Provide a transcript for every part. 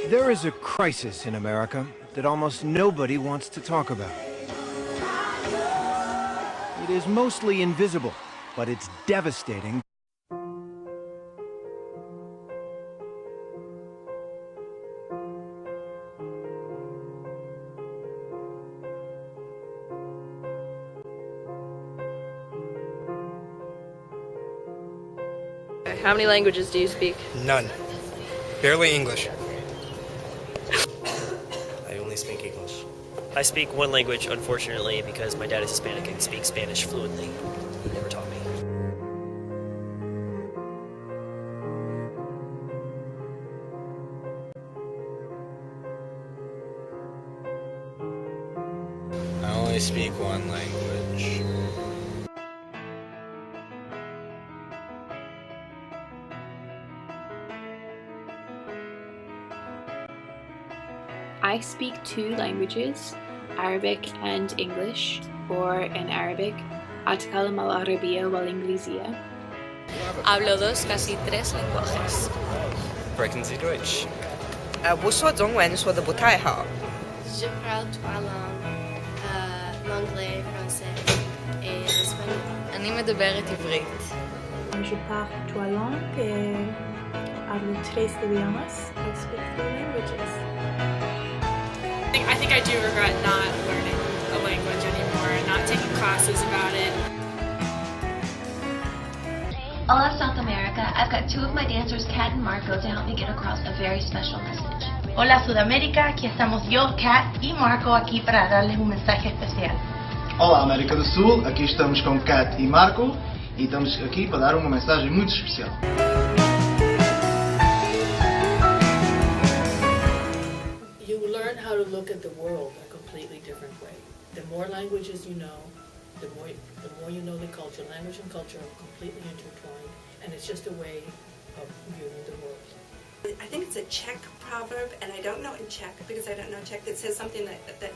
There is a crisis in America that almost nobody wants to talk about. It is mostly invisible, but it's devastating. How many languages do you speak? None. Barely English. I only speak English. I speak one language, unfortunately, because my dad is Hispanic and speaks Spanish fluently. He never taught me. I only speak one language. I speak 2 languages, Arabic and English, or in Arabic, أتكلم العربية والإنجليزية. Hablo 2, casi 3 lenguajes. Sprechen Sie Deutsch? 我说中文说得不太好。 Je parle 3 langues, l'anglais, français et l'espagnol. אני מדברת עברית. Je parle 3 langues et hablo 3 idiomas. I speak 3 languages. I think I do regret not learning a language anymore and not taking classes about it. Hola South America, I've got 2 of my dancers, Kat and Marco, to help me get across a very special message. Hola Sudamérica, aquí estamos yo, Kat y Marco aquí para darles un mensaje especial. Olá América do Sul, aqui estamos com Kat e Marco e estamos aqui para dar uma mensagem muito especial. You learn how to look at the world a completely different way. The more languages you know, the more you know the culture. Language and culture are completely intertwined, and it's just a way of viewing the world. I think it's a Czech proverb, and I don't know in Czech because I don't know Czech, that says something that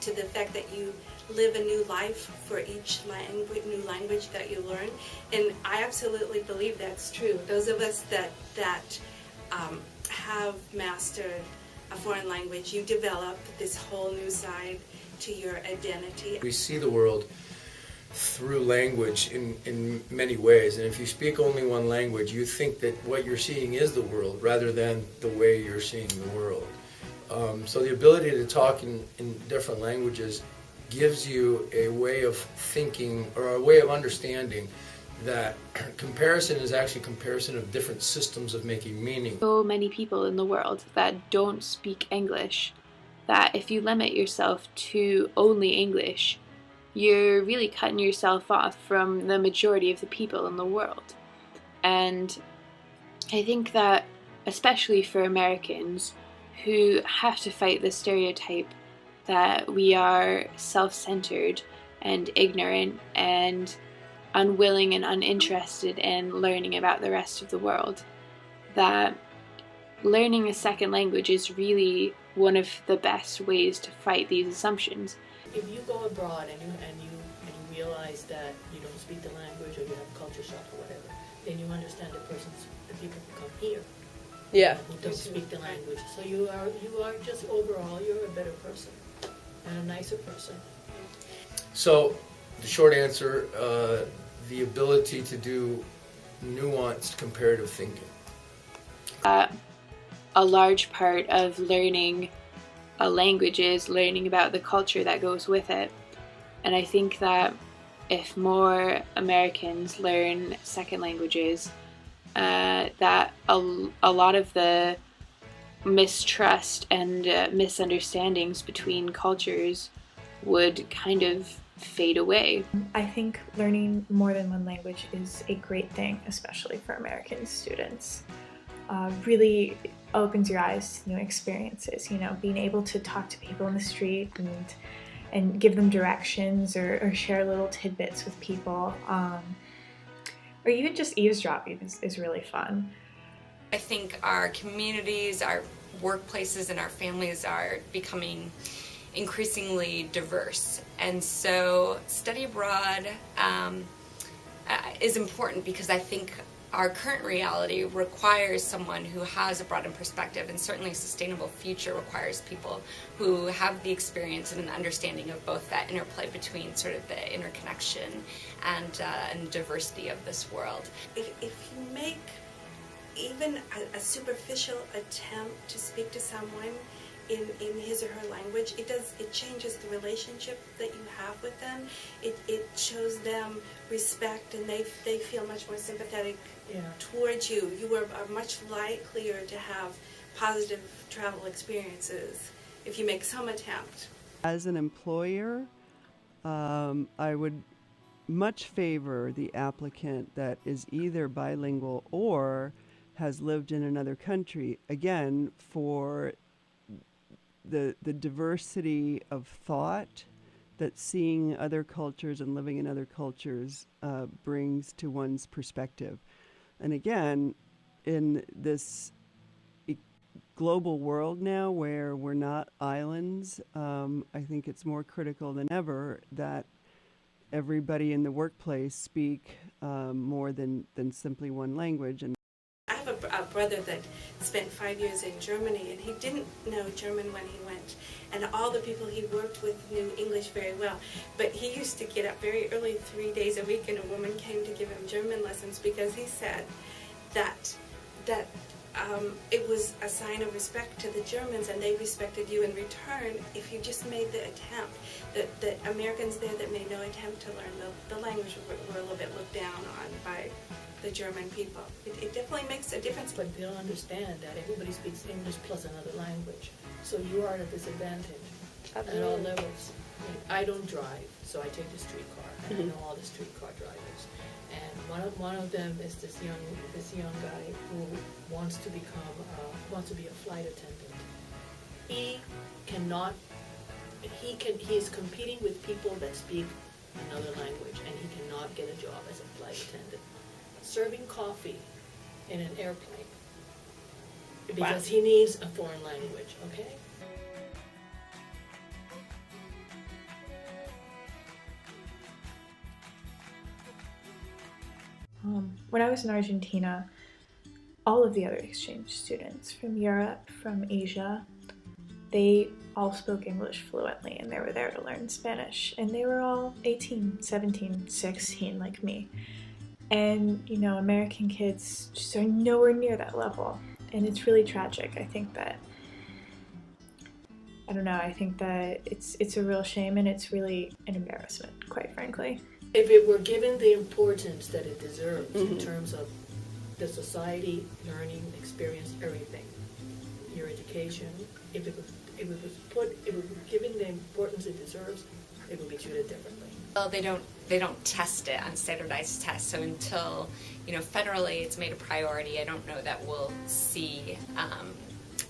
to the effect that you live a new life for each new language that you learn, and I absolutely believe that's true. Those of us that have mastered a foreign language, you develop this whole new side to your identity. We see the world through language in many ways, and if you speak only one language, you think that what you're seeing is the world rather than the way you're seeing the world. So the ability to talk in different languages gives you a way of thinking or a way of understanding that comparison is actually comparison of different systems of making meaning. So many people in the world that don't speak English, that if you limit yourself to only English, you're really cutting yourself off from the majority of the people in the world. And I think that especially for Americans who have to fight the stereotype that we are self-centered and ignorant and unwilling and uninterested in learning about the rest of the world, that learning a second language is really one of the best ways to fight these assumptions. If you go abroad and you realize that you don't speak the language or you have culture shock or whatever, then you understand the people who come here. Yeah. Who don't speak the language. So you are just overall, you're a better person and a nicer person. So the short answer, the ability to do nuanced comparative thinking. A large part of learning a language is learning about the culture that goes with it. And I think that if more Americans learn second languages, that a lot of the mistrust and misunderstandings between cultures would kind of fade away. I think learning more than one language is a great thing, especially for American students. Really opens your eyes to new experiences, you know, being able to talk to people in the street and give them directions or share little tidbits with people. Or even just eavesdropping is really fun. I think our communities, our workplaces, and our families are becoming increasingly diverse. And so study abroad is important because I think our current reality requires someone who has a broadened perspective, and certainly a sustainable future requires people who have the experience and an understanding of both that interplay between sort of the interconnection and diversity of this world. If you make even a superficial attempt to speak to someone in his or her language, it changes the relationship that you have with them. It shows them respect, and they feel much more sympathetic towards you. You are much likelier to have positive travel experiences if you make some attempt. As an employer, I would much favor the applicant that is either bilingual or has lived in another country, again, for the diversity of thought that seeing other cultures and living in other cultures brings to one's perspective. And again, in this global world now where we're not islands, I think it's more critical than ever that everybody in the workplace speak more than simply one language. And I have a brother that spent 5 years in Germany, and he didn't know German when he went, and all the people he worked with knew English very well. But he used to get up very early 3 days a week, and a woman came to give him German lessons because he said that it was a sign of respect to the Germans, and they respected you in return if you just made the attempt. That Americans there that made no attempt to learn the language were a little bit looked down on by the German people. It definitely makes a difference. But they don't understand that everybody speaks English plus another language. So you are at a disadvantage at all levels. I don't drive, so I take the streetcar, and I know all the streetcar drivers. And one of them is this young guy who wants to be a flight attendant. He is competing with people that speak another language, and he cannot get a job as a flight attendant. Serving coffee in an airplane because he needs a foreign language, okay? When I was in Argentina, all of the other exchange students from Europe, from Asia, they all spoke English fluently, and they were there to learn Spanish. And they were all 18, 17, 16 like me. And, you know, American kids just are nowhere near that level. And it's really tragic. I think that it's a real shame, and it's really an embarrassment, quite frankly. If it were given the importance that it deserves in terms of the society, learning, experience, everything, your education, if it was given the importance it deserves, it would be treated differently. Well, they don't test it on standardized tests, so until federally it's made a priority, I don't know that we'll see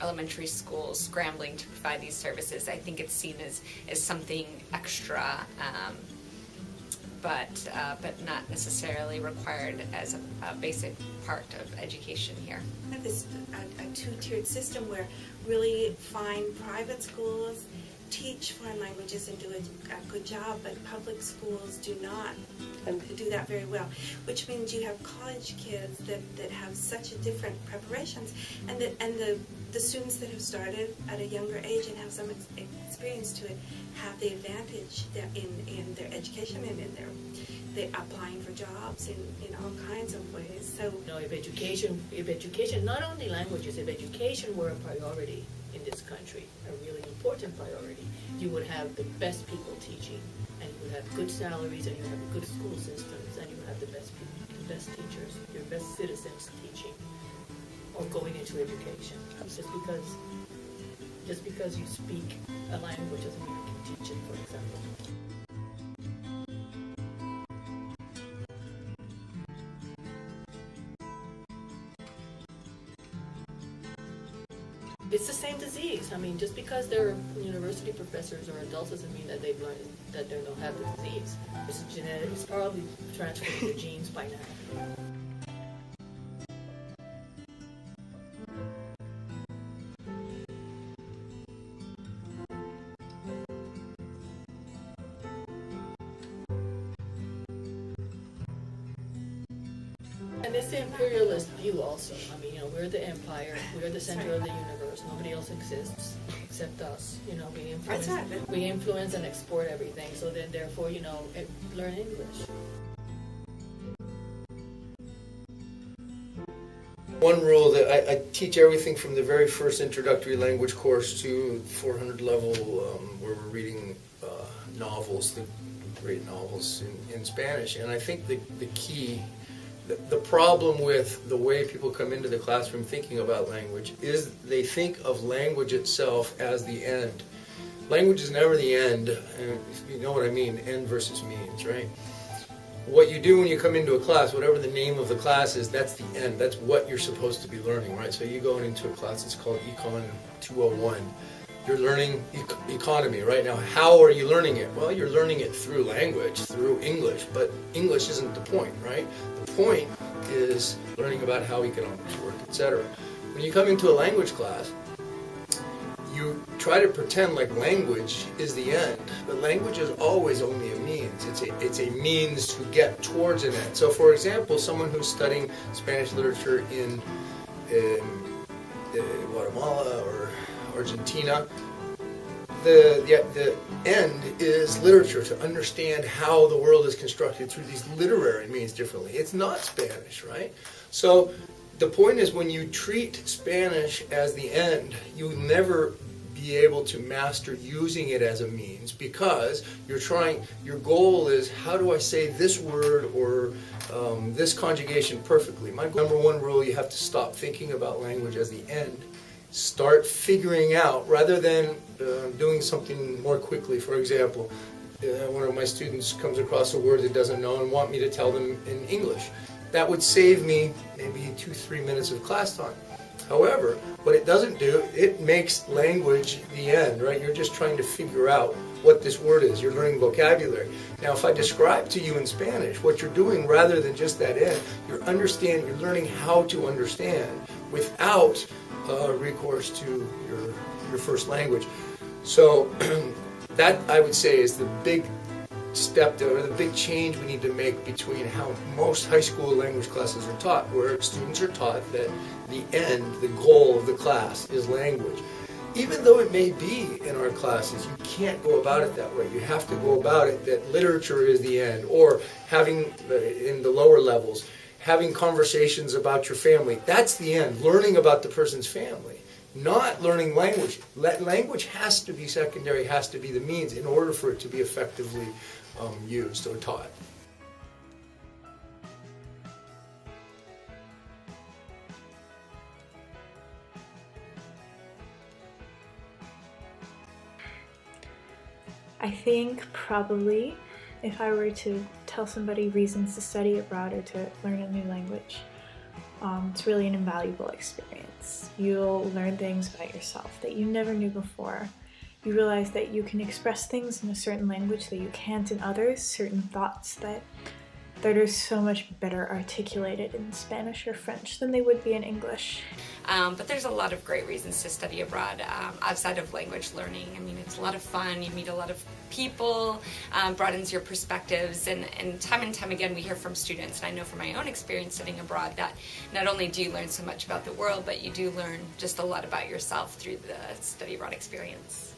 elementary schools scrambling to provide these services. I think it's seen as something extra, but not necessarily required as a basic part of education here. We have this a two-tiered system where really fine private schools teach foreign languages and do a good job, but public schools do not do that very well, which means you have college kids that have such a different preparations, and the students that have started at a younger age and have some experience to it have the advantage that in their education and in they're applying for jobs in all kinds of ways. So if education, not only languages, if education were a priority in this country, a really important priority, you would have the best people teaching, and you would have good salaries, and you would have good school systems, and you would have the best people, the best teachers, your best citizens teaching or going into education. Just because you speak a language doesn't mean you can teach it, for example. It's the same disease. I mean, just because they're university professors or adults doesn't mean that they've learned that they don't have the disease. It's genetic. It's probably transferred to the genes by now. And it's the imperialist view also. I mean, we're the empire, we're the center of the universe. Nobody else exists except us. We influence and export everything. So then, therefore, learn English. One rule that I teach everything from the very first introductory language course to 400 level, where we're reading novels, the great novels in Spanish. And I think the key, the problem with the way people come into the classroom thinking about language is they think of language itself as the end. Language is never the end, and you know what I mean, end versus means, right? What you do when you come into a class, whatever the name of the class is, that's the end. That's what you're supposed to be learning, right? So you go into a class, it's called Econ 201. You're learning economy, right? Now, how are you learning it? Well, you're learning it through language, through English, but English isn't the point, right? The point is learning about how economics work, etc. When you come into a language class, you try to pretend like language is the end, but language is always only a means. It's a means to get towards an end. So, for example, someone who's studying Spanish literature in Guatemala or Argentina, the end is literature, to understand how the world is constructed through these literary means differently. It's not Spanish, right? So the point is, when you treat Spanish as the end, you'll never be able to master using it as a means, because your goal is, how do I say this word or this conjugation perfectly? My number one rule, you have to stop thinking about language as the end. Start figuring out, rather than doing something more quickly. For example, one of my students comes across a word that doesn't know and want me to tell them in English. That would save me maybe 2-3 minutes of class time. However, what it doesn't do, it makes language the end, right? You're just trying to figure out what this word is. You're learning vocabulary. Now, if I describe to you in Spanish what you're doing, rather than just that end, you're learning how to understand without recourse to your first language. So that, I would say, is the big step, or the big change we need to make between how most high school language classes are taught, where students are taught that the end, the goal of the class is language. Even though it may be in our classes, you can't go about it that way. You have to go about it that literature is the end, or having, in the lower levels, having conversations about your family. That's the end, learning about the person's family, not learning language. Language has to be secondary, has to be the means in order for it to be effectively used or taught. I think probably, if I were to tell somebody reasons to study abroad or to learn a new language, it's really an invaluable experience. You'll learn things about yourself that you never knew before. You realize that you can express things in a certain language that you can't in others, certain thoughts that are so much better articulated in Spanish or French than they would be in English. But there's a lot of great reasons to study abroad outside of language learning. I mean, it's a lot of fun. You meet a lot of people, broadens your perspectives, and time again we hear from students, and I know from my own experience studying abroad, that not only do you learn so much about the world, but you do learn just a lot about yourself through the study abroad experience.